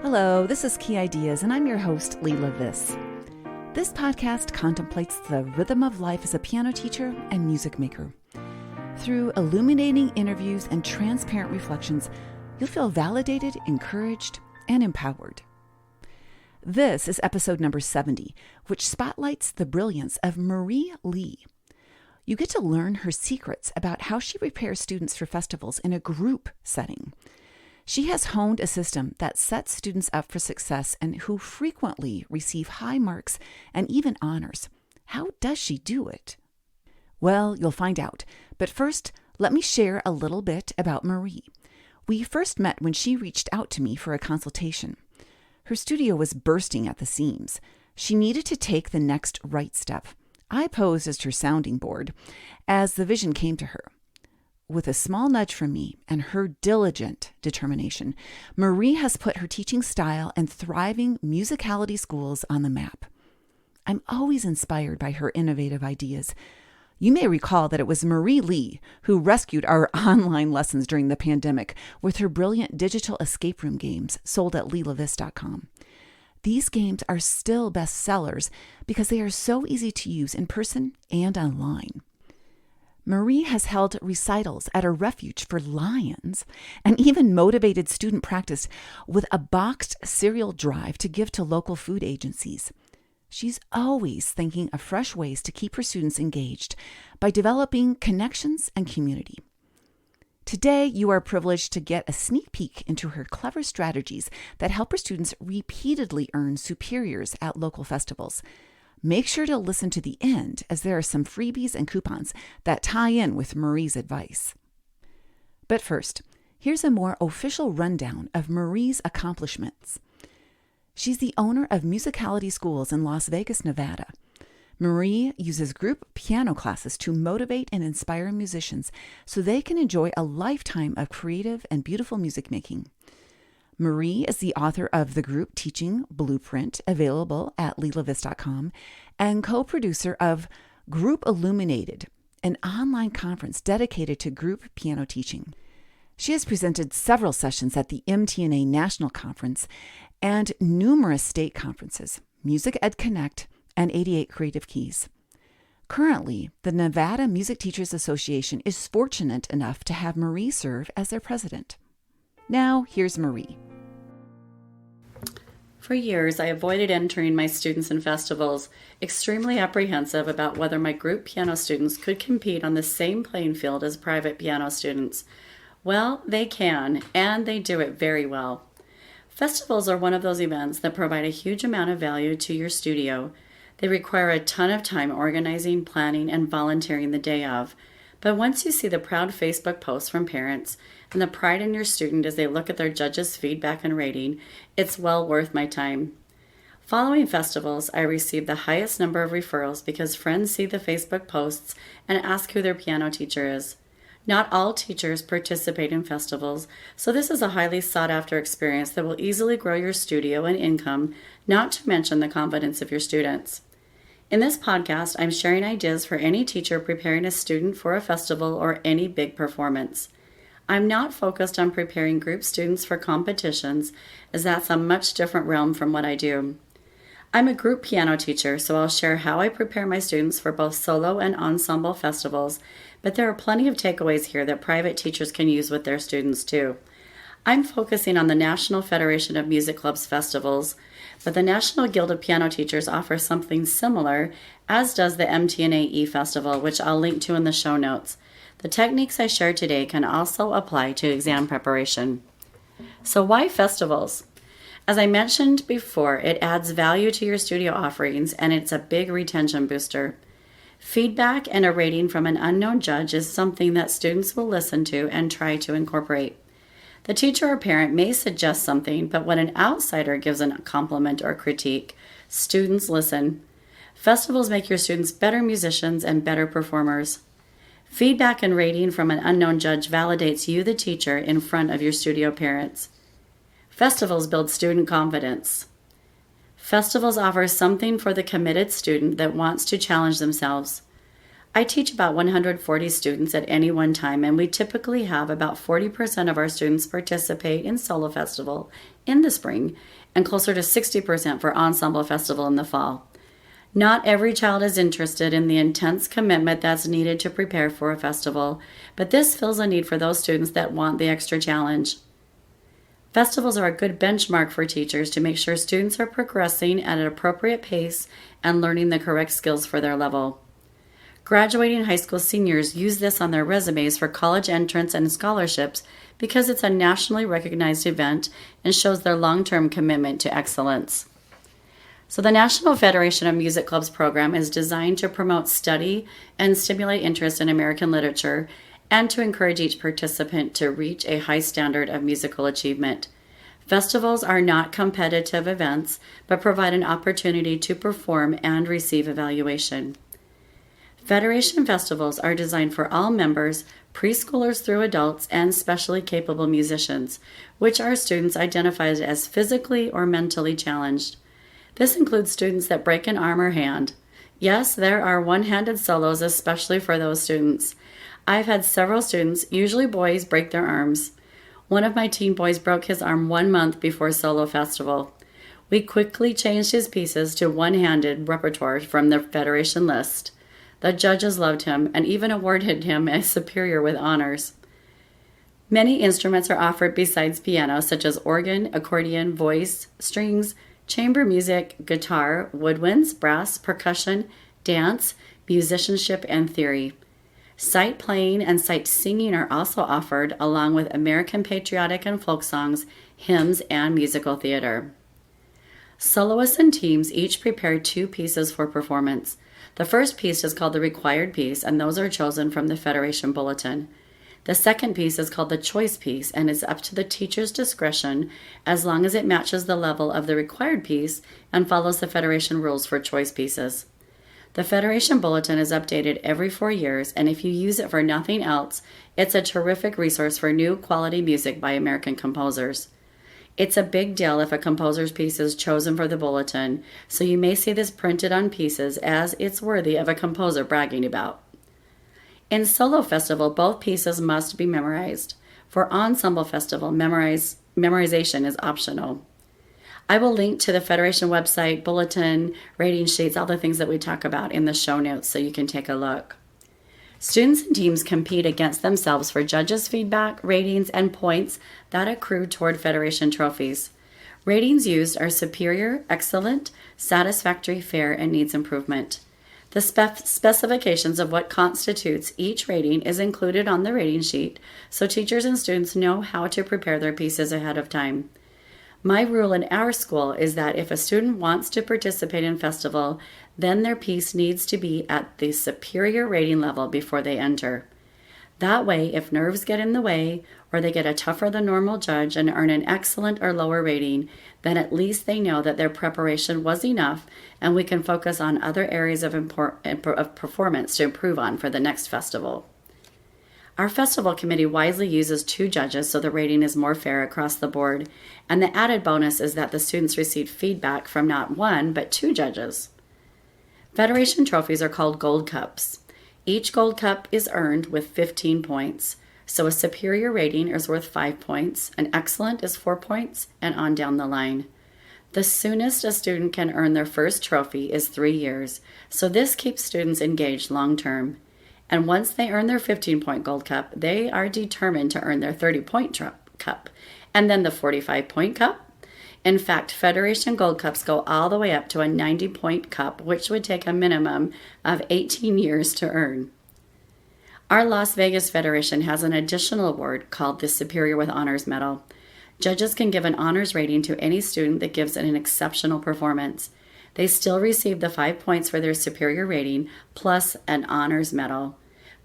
Hello, this is Key Ideas, and I'm your host, Leela Viss. This podcast contemplates the rhythm of life as a piano teacher and music maker. Through illuminating interviews and transparent reflections, you'll feel validated, encouraged, and empowered. This is episode number 70, which spotlights the brilliance of Marie Lee. You get to learn her secrets about how she prepares students for festivals in a group setting. She has honed a system that sets students up for success and who frequently receive high marks and even honors. How does she do it? Well, you'll find out. But first, let me share a little bit about Marie. We first met when she reached out to me for a consultation. Her studio was bursting at the seams. She needed to take the next right step. I posed as her sounding board as the vision came to her. With a small nudge from me and her diligent determination, Marie has put her teaching style and thriving musicality schools on the map. I'm always inspired by her innovative ideas. You may recall that it was Marie Lee who rescued our online lessons during the pandemic with her brilliant digital escape room games sold at leelaviss.com. These games are still bestsellers because they are so easy to use in person and online. Marie has held recitals at a refuge for lions and even motivated student practice with a boxed cereal drive to give to local food agencies. She's always thinking of fresh ways to keep her students engaged by developing connections and community. Today, you are privileged to get a sneak peek into her clever strategies that help her students repeatedly earn superiors at local festivals. Make sure to listen to the end, as there are some freebies and coupons that tie in with Marie's advice. But first, here's a more official rundown of Marie's accomplishments. She's the owner of Musicality Schools in Las Vegas, Nevada. Marie uses group piano classes to motivate and inspire musicians so they can enjoy a lifetime of creative and beautiful music making. Marie is the author of the group teaching blueprint, available at leelaviss.com, and co-producer of Group IlluminatED, an online conference dedicated to group piano teaching. She has presented several sessions at the MTNA National Conference and numerous state conferences, Music Ed Connect, and 88 Creative Keys. Currently, the Nevada Music Teachers Association is fortunate enough to have Marie serve as their president. Now, here's Marie. For years, I avoided entering my students in festivals, extremely apprehensive about whether my group piano students could compete on the same playing field as private piano students. Well, they can, and they do it very well. Festivals are one of those events that provide a huge amount of value to your studio. They require a ton of time organizing, planning, and volunteering the day of. But once you see the proud Facebook posts from parents and the pride in your student as they look at their judges' feedback and rating, it's well worth my time. Following festivals, I receive the highest number of referrals because friends see the Facebook posts and ask who their piano teacher is. Not all teachers participate in festivals, so this is a highly sought-after experience that will easily grow your studio and income, not to mention the confidence of your students. In this podcast, I'm sharing ideas for any teacher preparing a student for a festival or any big performance. I'm not focused on preparing group students for competitions, as that's a much different realm from what I do. I'm a group piano teacher, so I'll share how I prepare my students for both solo and ensemble festivals, but there are plenty of takeaways here that private teachers can use with their students too. I'm focusing on the National Federation of Music Clubs festivals, but the National Guild of Piano Teachers offers something similar, as does the MTNAE Festival, which I'll link to in the show notes. The techniques I share today can also apply to exam preparation. So why festivals? As I mentioned before, it adds value to your studio offerings, and it's a big retention booster. Feedback and a rating from an unknown judge is something that students will listen to and try to incorporate. The teacher or parent may suggest something, but when an outsider gives a compliment or critique, students listen. Festivals make your students better musicians and better performers. Feedback and rating from an unknown judge validates you, the teacher, in front of your studio parents. Festivals build student confidence. Festivals offer something for the committed student that wants to challenge themselves. I teach about 140 students at any one time, and we typically have about 40% of our students participate in Solo Festival in the spring and closer to 60% for Ensemble Festival in the fall. Not every child is interested in the intense commitment that's needed to prepare for a festival, but this fills a need for those students that want the extra challenge. Festivals are a good benchmark for teachers to make sure students are progressing at an appropriate pace and learning the correct skills for their level. Graduating high school seniors use this on their resumes for college entrance and scholarships because it's a nationally recognized event and shows their long-term commitment to excellence. So the National Federation of Music Clubs program is designed to promote study and stimulate interest in American literature and to encourage each participant to reach a high standard of musical achievement. Festivals are not competitive events, but provide an opportunity to perform and receive evaluation. Federation festivals are designed for all members, preschoolers through adults, and specially capable musicians, which are students identified as physically or mentally challenged. This includes students that break an arm or hand. Yes, there are one-handed solos, especially for those students. I've had several students, usually boys, break their arms. One of my teen boys broke his arm 1 month before Solo Festival. We quickly changed his pieces to one-handed repertoire from the Federation list. The judges loved him and even awarded him a superior with honors. Many instruments are offered besides piano, such as organ, accordion, voice, strings, chamber music, guitar, woodwinds, brass, percussion, dance, musicianship, and theory. Sight playing and sight singing are also offered, along with American patriotic and folk songs, hymns, and musical theater. Soloists and teams each prepare 2 pieces for performance. The first piece is called the required piece, and those are chosen from the Federation Bulletin. The second piece is called the choice piece, and is up to the teacher's discretion as long as it matches the level of the required piece and follows the Federation rules for choice pieces. The Federation Bulletin is updated every 4 years, and if you use it for nothing else, it's a terrific resource for new quality music by American composers. It's a big deal if a composer's piece is chosen for the bulletin, so you may see this printed on pieces as it's worthy of a composer bragging about. In Solo Festival, both pieces must be memorized. For Ensemble Festival, memorization is optional. I will link to the Federation website, bulletin, rating sheets, all the things that we talk about in the show notes so you can take a look. Students and teams compete against themselves for judges' feedback, ratings, and points that accrue toward Federation trophies. Ratings used are superior, excellent, satisfactory, fair, and needs improvement. The specifications of what constitutes each rating is included on the rating sheet, so teachers and students know how to prepare their pieces ahead of time. My rule in our school is that if a student wants to participate in festival, then their piece needs to be at the superior rating level before they enter. That way, if nerves get in the way, or they get a tougher than normal judge and earn an excellent or lower rating, then at least they know that their preparation was enough and we can focus on other areas of performance to improve on for the next festival. Our festival committee wisely uses 2 judges so the rating is more fair across the board, and the added bonus is that the students receive feedback from not 1 but 2 judges. Federation trophies are called gold cups. Each gold cup is earned with 15 points, so a superior rating is worth 5 points, an excellent is 4 points, and on down the line. The soonest a student can earn their first trophy is 3 years, so this keeps students engaged long term. And once they earn their 15-point gold cup, they are determined to earn their 30-point cup, and then the 45-point cup. In fact, Federation gold cups go all the way up to a 90-point cup, which would take a minimum of 18 years to earn. Our Las Vegas Federation has an additional award called the Superior with Honors Medal. Judges can give an honors rating to any student that gives an exceptional performance. They still receive the 5 points for their superior rating plus an honors medal.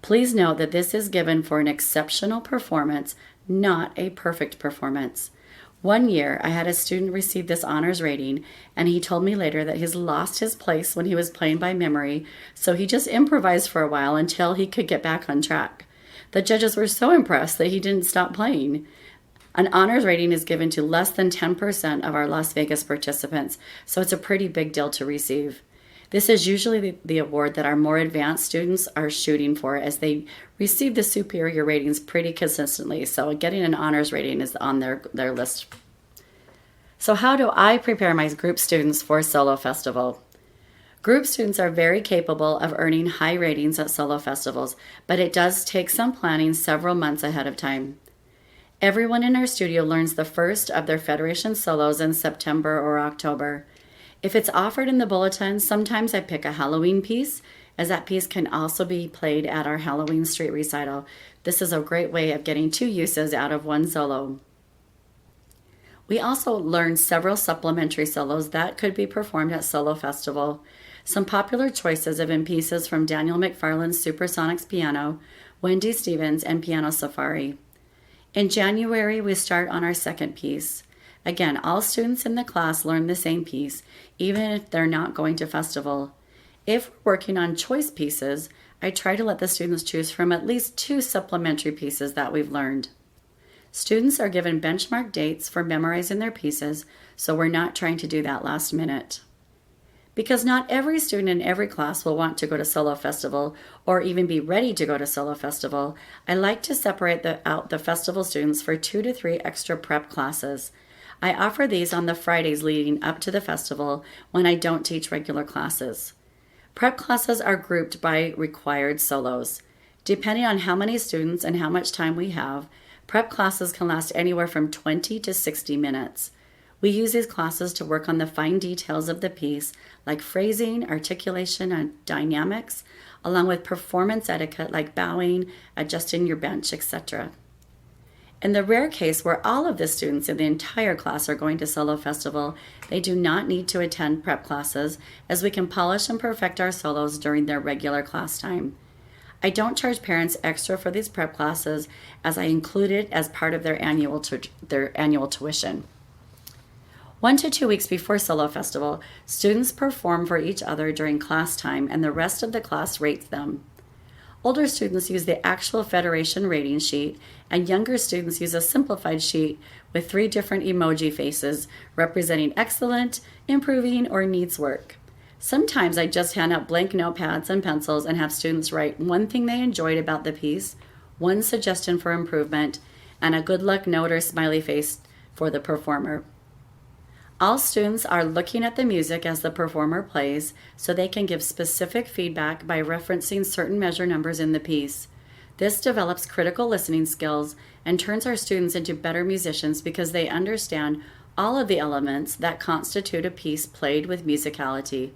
Please note that this is given for an exceptional performance, not a perfect performance. 1 year, I had a student receive this honors rating, and he told me later that he's lost his place when he was playing by memory, so he just improvised for a while until he could get back on track. The judges were so impressed that he didn't stop playing. An honors rating is given to less than 10% of our Las Vegas participants, so it's a pretty big deal to receive. This is usually the award that our more advanced students are shooting for, as they receive the superior ratings pretty consistently. So getting an honors rating is on their list. So how do I prepare my group students for solo festival? Group students are very capable of earning high ratings at solo festivals, but it does take some planning several months ahead of time. Everyone in our studio learns the first of their Federation solos in September or October. If it's offered in the bulletin, sometimes I pick a Halloween piece, as that piece can also be played at our Halloween street recital. This is a great way of getting 2 uses out of 1 solo. We also learned several supplementary solos that could be performed at Solo Festival. Some popular choices have been pieces from Daniel McFarland's Supersonics piano, Wendy Stevens, and Piano Safari. In January, we start on our second piece. Again, all students in the class learn the same piece, even if they're not going to festival. If we're working on choice pieces, I try to let the students choose from at least 2 supplementary pieces that we've learned. Students are given benchmark dates for memorizing their pieces, so we're not trying to do that last minute. Because not every student in every class will want to go to Solo Festival or even be ready to go to Solo Festival, I like to separate out the festival students for 2 to 3 extra prep classes. I offer these on the Fridays leading up to the festival when I don't teach regular classes. Prep classes are grouped by required solos. Depending on how many students and how much time we have, prep classes can last anywhere from 20 to 60 minutes. We use these classes to work on the fine details of the piece, like phrasing, articulation, and dynamics, along with performance etiquette like bowing, adjusting your bench, etc. In the rare case where all of the students in the entire class are going to Solo Festival, they do not need to attend prep classes, as we can polish and perfect our solos during their regular class time. I don't charge parents extra for these prep classes, as I include it as part of their annual tuition. 1 to 2 weeks before Solo Festival, students perform for each other during class time, and the rest of the class rates them. Older students use the actual Federation rating sheet, and younger students use a simplified sheet with 3 different emoji faces representing excellent, improving, or needs work. Sometimes I just hand out blank notepads and pencils and have students write one thing they enjoyed about the piece, 1 suggestion for improvement, and a good luck note or smiley face for the performer. All students are looking at the music as the performer plays, so they can give specific feedback by referencing certain measure numbers in the piece. This develops critical listening skills and turns our students into better musicians because they understand all of the elements that constitute a piece played with musicality.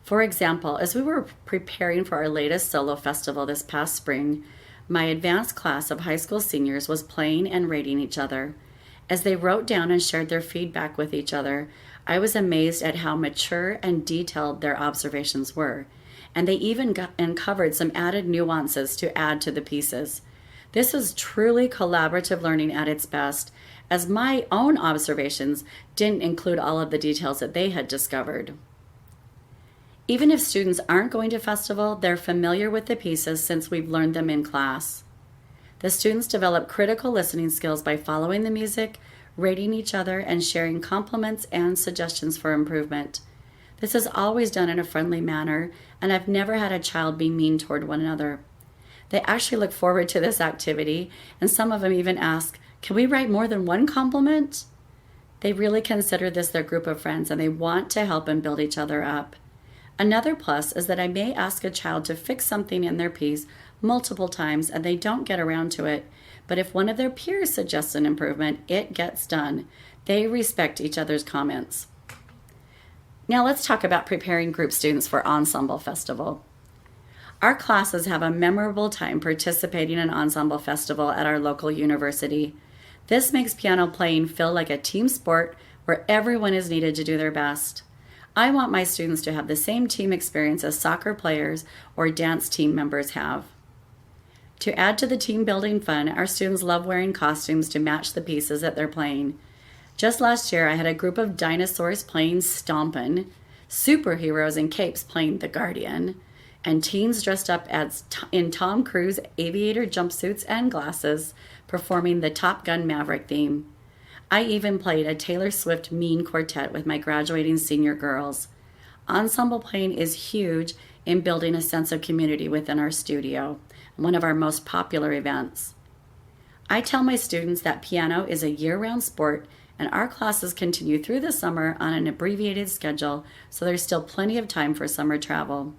For example, as we were preparing for our latest solo festival this past spring, my advanced class of high school seniors was playing and rating each other. As they wrote down and shared their feedback with each other, I was amazed at how mature and detailed their observations were, and they even uncovered some added nuances to add to the pieces. This was truly collaborative learning at its best, as my own observations didn't include all of the details that they had discovered. Even if students aren't going to festival, they're familiar with the pieces since we've learned them in class. The students develop critical listening skills by following the music, rating each other, and sharing compliments and suggestions for improvement. This is always done in a friendly manner, and I've never had a child be mean toward one another. They actually look forward to this activity, and some of them even ask, "Can we write more than 1 compliment?" They really consider this their group of friends, and they want to help and build each other up. Another plus is that I may ask a child to fix something in their piece multiple times and they don't get around to it, but if one of their peers suggests an improvement, it gets done. They respect each other's comments. Now let's talk about preparing group students for Ensemble Festival. Our classes have a memorable time participating in Ensemble Festival at our local university. This makes piano playing feel like a team sport where everyone is needed to do their best. I want my students to have the same team experience as soccer players or dance team members have. To add to the team building fun, our students love wearing costumes to match the pieces that they're playing. Just last year, I had a group of dinosaurs playing Stompin', superheroes in capes playing The Guardian, and teens dressed up in Tom Cruise aviator jumpsuits and glasses performing the Top Gun Maverick theme. I even played a Taylor Swift Mean quartet with my graduating senior girls. Ensemble playing is huge in building a sense of community within our studio, one of our most popular events. I tell my students that piano is a year-round sport, and our classes continue through the summer on an abbreviated schedule, so there's still plenty of time for summer travel.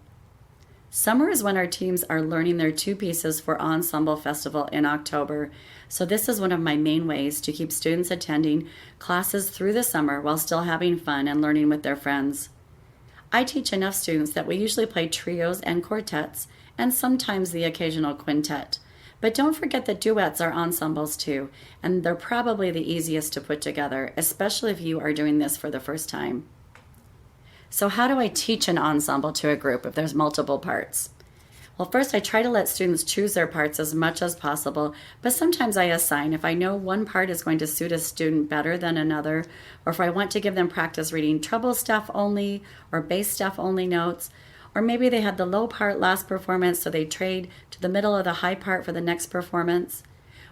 Summer is when our teams are learning their two pieces for Ensemble Festival in October, so this is one of my main ways to keep students attending classes through the summer while still having fun and learning with their friends. I teach enough students that we usually play trios and quartets, and sometimes the occasional quintet. But don't forget that duets are ensembles too, and they're probably the easiest to put together, especially if you are doing this for the first time. So how do I teach an ensemble to a group if there's multiple parts? Well, first I try to let students choose their parts as much as possible, but sometimes I assign if I know one part is going to suit a student better than another, or if I want to give them practice reading treble staff only or bass staff only notes, or maybe they had the low part last performance so they trade to the middle of the high part for the next performance.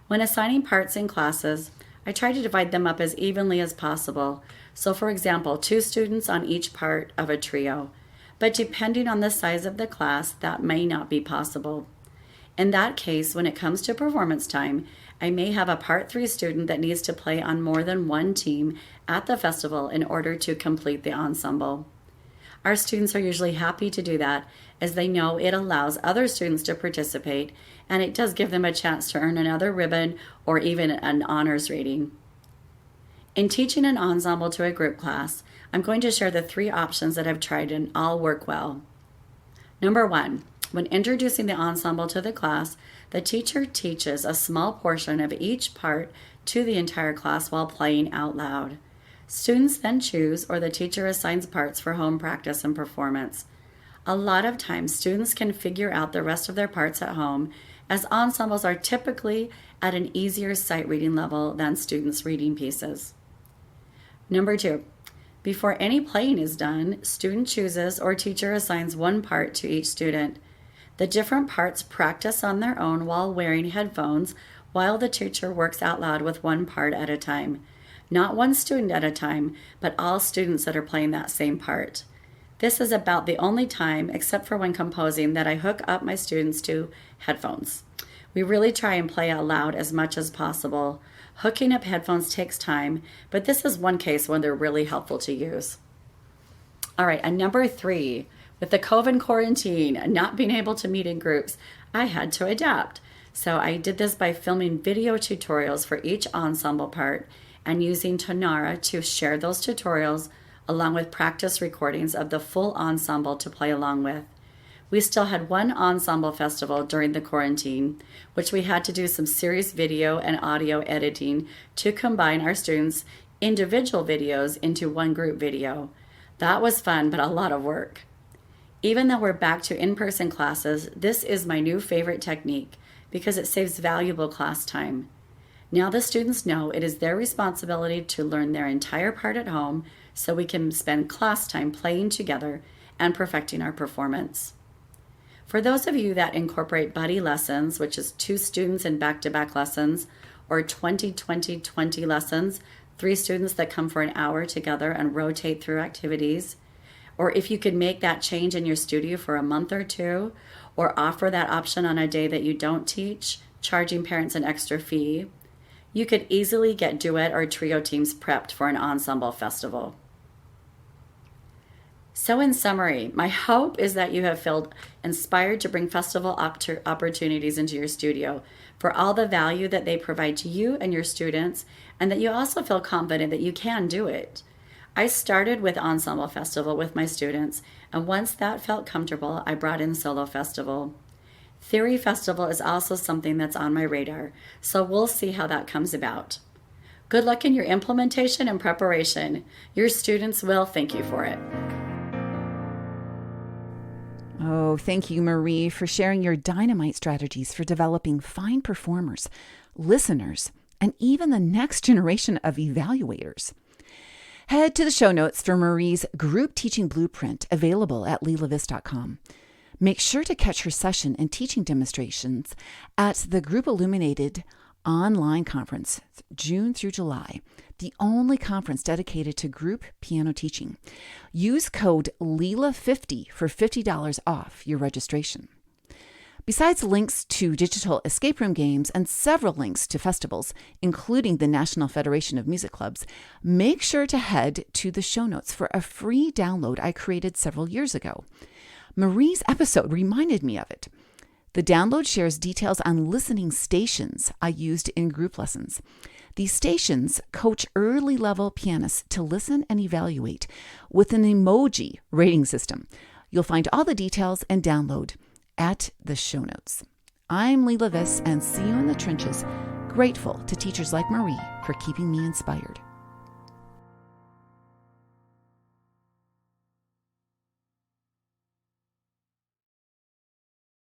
When assigning parts in classes, I try to divide them up as evenly as possible. So for example, 2 students on each part of a trio. But depending on the size of the class, that may not be possible. In that case, when it comes to performance time, I may have a Part 3 student that needs to play on more than one team at the festival in order to complete the ensemble. Our students are usually happy to do that, as they know it allows other students to participate, and it does give them a chance to earn another ribbon or even an honors rating. In teaching an ensemble to a group class, I'm going to share the 3 options that I've tried and all work well. Number 1, when introducing the ensemble to the class, the teacher teaches a small portion of each part to the entire class while playing out loud. Students then choose, or the teacher assigns parts for home practice and performance. A lot of times, students can figure out the rest of their parts at home, as ensembles are typically at an easier sight reading level than students' reading pieces. Number 2, before any playing is done, student chooses or teacher assigns one part to each student. The different parts practice on their own while wearing headphones, while the teacher works out loud with one part at a time. Not one student at a time, but all students that are playing that same part. This is about the only time, except for when composing, that I hook up my students to headphones. We really try and play out loud as much as possible. Hooking up headphones takes time, but this is one case when they're really helpful to use. All right, and number 3, with the COVID quarantine and not being able to meet in groups, I had to adapt. So I did this by filming video tutorials for each ensemble part and using Tonara to share those tutorials along with practice recordings of the full ensemble to play along with. We still had one ensemble festival during the quarantine, which we had to do some serious video and audio editing to combine our students' individual videos into one group video. That was fun, but a lot of work. Even though we're back to in-person classes, this is my new favorite technique because it saves valuable class time. Now the students know it is their responsibility to learn their entire part at home so we can spend class time playing together and perfecting our performance. For those of you that incorporate buddy lessons, which is 2 students in back-to-back lessons, or 20-20-20 lessons, 3 students that come for an hour together and rotate through activities, or if you could make that change in your studio for a month or 2, or offer that option on a day that you don't teach, charging parents an extra fee, you could easily get duet or trio teams prepped for an ensemble festival. So in summary, my hope is that you have felt inspired to bring festival opportunities into your studio for all the value that they provide to you and your students, and that you also feel confident that you can do it. I started with Ensemble Festival with my students, and once that felt comfortable, I brought in Solo Festival. Theory Festival is also something that's on my radar, so we'll see how that comes about. Good luck in your implementation and preparation. Your students will thank you for it. Oh, thank you, Marie, for sharing your dynamite strategies for developing fine performers, listeners, and even the next generation of evaluators. Head to the show notes for Marie's group teaching blueprint available at leelavis.com. Make sure to catch her session and teaching demonstrations at the Group IlluminatED online conference, June through July, the only conference dedicated to group piano teaching. Use code LELA50 for $50 off your registration. Besides links to digital escape room games and several links to festivals, including the National Federation of Music Clubs, make sure to head to the show notes for a free download I created several years ago. Marie's episode reminded me of it. The download shares details on listening stations I used in group lessons. These stations coach early-level pianists to listen and evaluate with an Emoji rating system. You'll find all the details and download at the show notes. I'm Leela Viss, and see you in the trenches. Grateful to teachers like Marie for keeping me inspired.